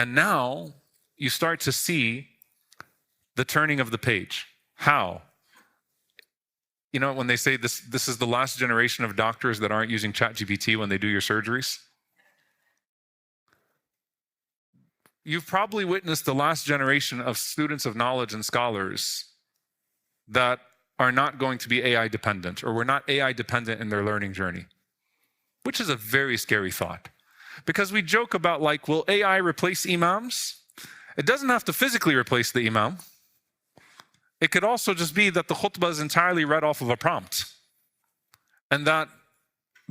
And now you start to see the turning of the page. How? You know, when they say this is the last generation of doctors that aren't using ChatGPT when they do your surgeries. You've probably witnessed the last generation of students of knowledge and scholars that are not going to be AI dependent, or were not AI dependent in their learning journey, which is a very scary thought. Because we joke about, like, will AI replace imams? It doesn't have to physically replace the imam. It could also just be that the khutbah is entirely read off of a prompt. And that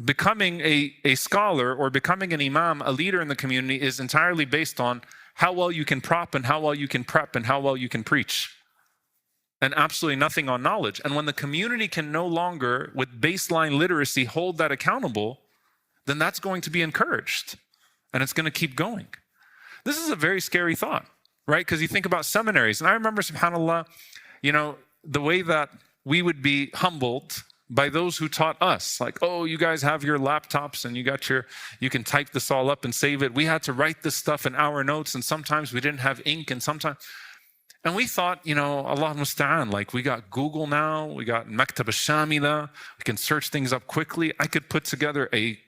becoming a scholar or becoming an imam, a leader in the community, is entirely based on how well you can prop and how well you can prep and how well you can preach. And absolutely nothing on knowledge. And when the community can no longer, with baseline literacy, hold that accountable, then that's going to be encouraged. And it's going to keep going. This is a very scary thought, right? Because you think about seminaries. And I remember, subhanAllah, you know, the way that we would be humbled by those who taught us. Like, oh, you guys have your laptops and you can type this all up and save it. We had to write this stuff in our notes, and sometimes we didn't have ink, and we thought, you know, Allah musta'an, like, we got Google now, we got Maktab al-Shamila, we can search things up quickly. I could put together a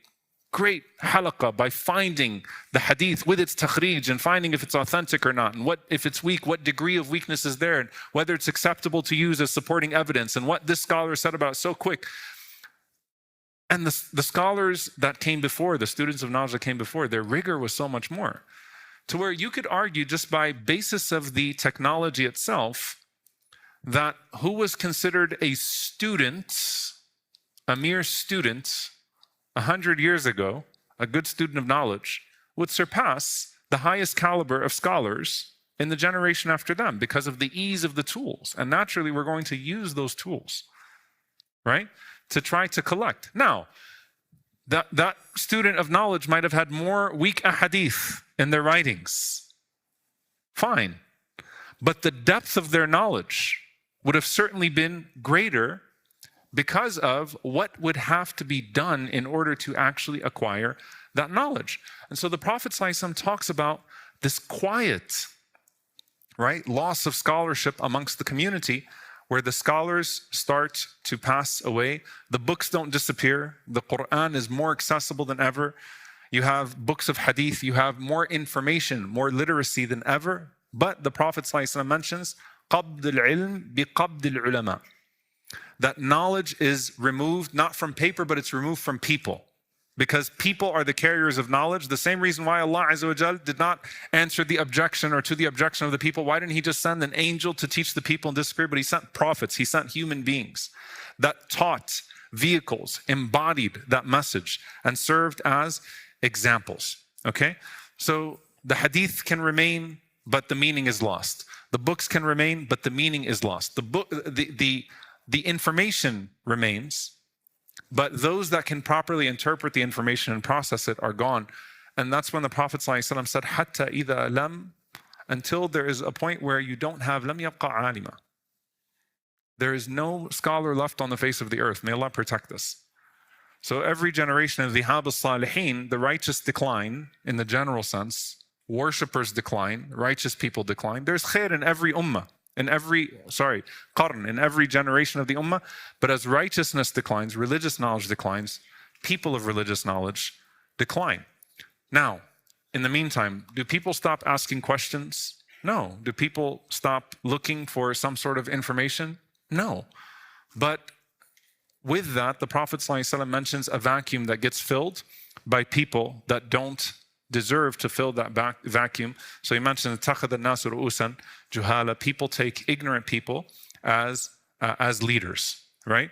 great halaqah by finding the hadith with its takhrij and finding if it's authentic or not, and what, if it's weak, what degree of weakness is there, and whether it's acceptable to use as supporting evidence, and what this scholar said about it, so quick. And the scholars that came before, the students of knowledge that came before, their rigor was so much more. To where you could argue, just by basis of the technology itself, that who was considered a student, a mere student, 100 years ago, a good student of knowledge, would surpass the highest caliber of scholars in the generation after them because of the ease of the tools. And naturally, we're going to use those tools, right, to try to collect. Now, that student of knowledge might have had more weak ahadith in their writings. Fine. But the depth of their knowledge would have certainly been greater because of what would have to be done in order to actually acquire that knowledge. And so the Prophet ﷺ talks about this quiet, right, loss of scholarship amongst the community, where the scholars start to pass away. The books don't disappear. The Qur'an is more accessible than ever. You have books of hadith, you have more information, more literacy than ever. But the Prophet ﷺ mentions قَبْضِ الْعِلْمِ بِقَبْضِ الْعُلَمَاءِ, that knowledge is removed not from paper, but it's removed from people. Because people are the carriers of knowledge. The same reason why Allah Azza wa Jal did not answer the objection, or to the objection of the people. Why didn't He just send an angel to teach the people in this period? But He sent prophets, He sent human beings that taught vehicles, embodied that message, and served as examples. Okay? So the hadith can remain, but the meaning is lost. The books can remain, but the meaning is lost. The information remains, but those that can properly interpret the information and process it are gone. And that's when the Prophet ﷺ said, حَتَّى إِذَا لَمْ, until there is a point where you don't have لَمْ يَبْقَ عَالِمًا. There is no scholar left on the face of the earth. May Allah protect us. So every generation of the Dhihab al-Salihin, the righteous decline in the general sense, worshippers decline, righteous people decline. There's khair in every ummah. In every generation of the ummah, but as righteousness declines, religious knowledge declines, people of religious knowledge decline. Now, in the meantime, do people stop asking questions? No. Do people stop looking for some sort of information? No. But with that, the Prophet ﷺ mentions a vacuum that gets filled by people that don't deserve to fill that vacuum. So he mentioned اتخذ الناس رؤوسا جهالا, people take ignorant people as leaders, right?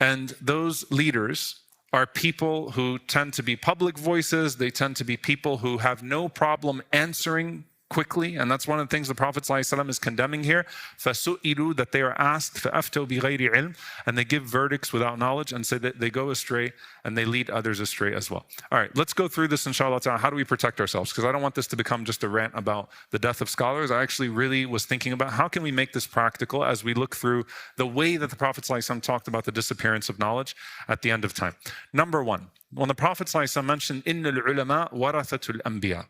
And those leaders are people who tend to be public voices. They tend to be people who have no problem answering quickly, and that's one of the things the Prophet ﷺ is condemning here. فَسُئِلُوا, that they are asked, فَأَفْتَوْا بِغَيْرِ عِلْمٍ, and they give verdicts without knowledge, and say that they go astray and they lead others astray as well. All right, let's go through this inshallah ta'ala. How do we protect ourselves? Because I don't want this to become just a rant about the death of scholars. I actually really was thinking about how can we make this practical as we look through the way that the Prophet ﷺ talked about the disappearance of knowledge at the end of time. Number one, when the Prophet ﷺ mentioned إِنَّ الْعُلَمَاء وَرَثَةُ الْأَنْبِيَاء,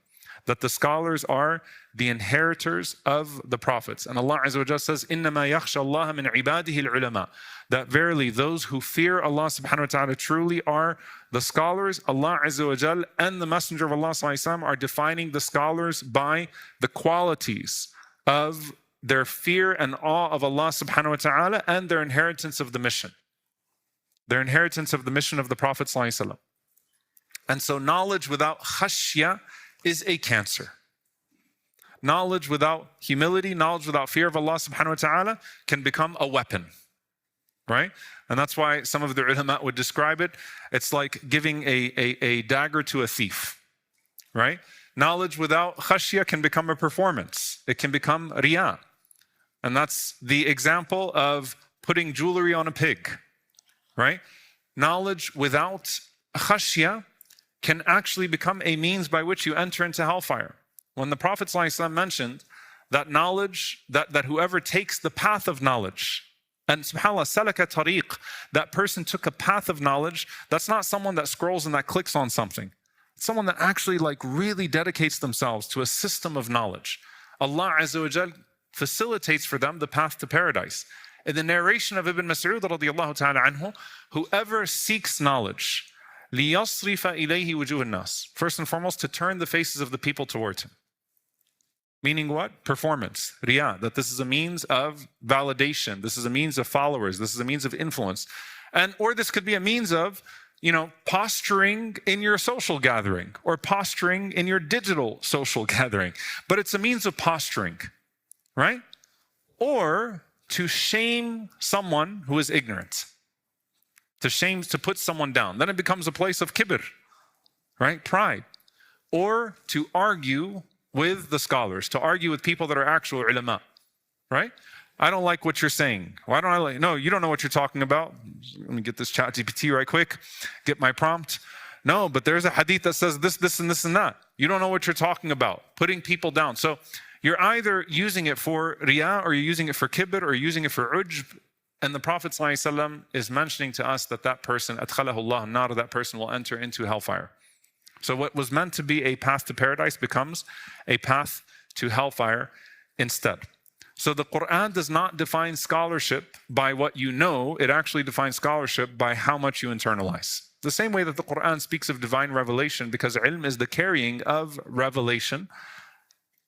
that the scholars are the inheritors of the prophets. And Allah Azza wa Jalla says, إِنَّمَا يَخْشَى اللَّهَ مِنْ عِبَادِهِ الْعُلَمَاء. That verily those who fear Allah subhanahu wa ta'ala truly are the scholars. Allah Azza wa Jalla and the Messenger of Allah sallallahu alaihi wasallam are defining the scholars by the qualities of their fear and awe of Allah subhanahu wa ta'ala and their inheritance of the mission. Their inheritance of the mission of the Prophet sallallahu alaihi wasallam. And so knowledge without khashya is a cancer. Knowledge without humility, knowledge without fear of Allah subhanahu wa ta'ala can become a weapon, right? And that's why some of the ulama would describe it. It's like giving a dagger to a thief, right? Knowledge without khashya can become a performance. It can become riyah. And that's the example of putting jewelry on a pig, right? Knowledge without khashya can actually become a means by which you enter into hellfire. When the Prophet ﷺ mentioned that knowledge, that whoever takes the path of knowledge, and subhanAllah, salaka tariq, that person took a path of knowledge, that's not someone that scrolls and that clicks on something. It's someone that actually really dedicates themselves to a system of knowledge. Allah Azza wa Jal facilitates for them the path to paradise. In the narration of Ibn Mas'ud radiallahu ta'ala anhu, whoever seeks knowledge, لِيَصْرِفَ إِلَيْهِ وُجُوهَ النَّاسِ, first and foremost, to turn the faces of the people towards him. Meaning what? Performance, riyah, that this is a means of validation, this is a means of followers, this is a means of influence. Or this could be a means of, posturing in your social gathering or posturing in your digital social gathering. But it's a means of posturing, right? Or to shame someone who is ignorant. To put someone down. Then it becomes a place of kibr, right? Pride. Or to argue with the scholars, to argue with people that are actual ulama, right? I don't like what you're saying. Why don't I like? No, you don't know what you're talking about. Let me get this chat GPT right quick, get my prompt. No, but there's a hadith that says this, this, and this, and that. You don't know what you're talking about. Putting people down. So you're either using it for riyah, or you're using it for kibr, or you're using it for ujb. And the Prophet ﷺ is mentioning to us that person, أَدْخَلَهُ اللَّهُ النَّارَ, that person will enter into hellfire. So what was meant to be a path to paradise becomes a path to hellfire instead. So the Qur'an does not define scholarship by what you know, it actually defines scholarship by how much you internalize. The same way that the Qur'an speaks of divine revelation, because ilm is the carrying of revelation,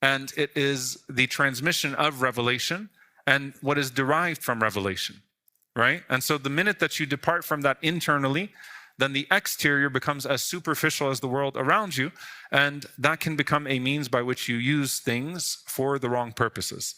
and it is the transmission of revelation and what is derived from revelation, right? And so the minute that you depart from that internally, then the exterior becomes as superficial as the world around you, and that can become a means by which you use things for the wrong purposes.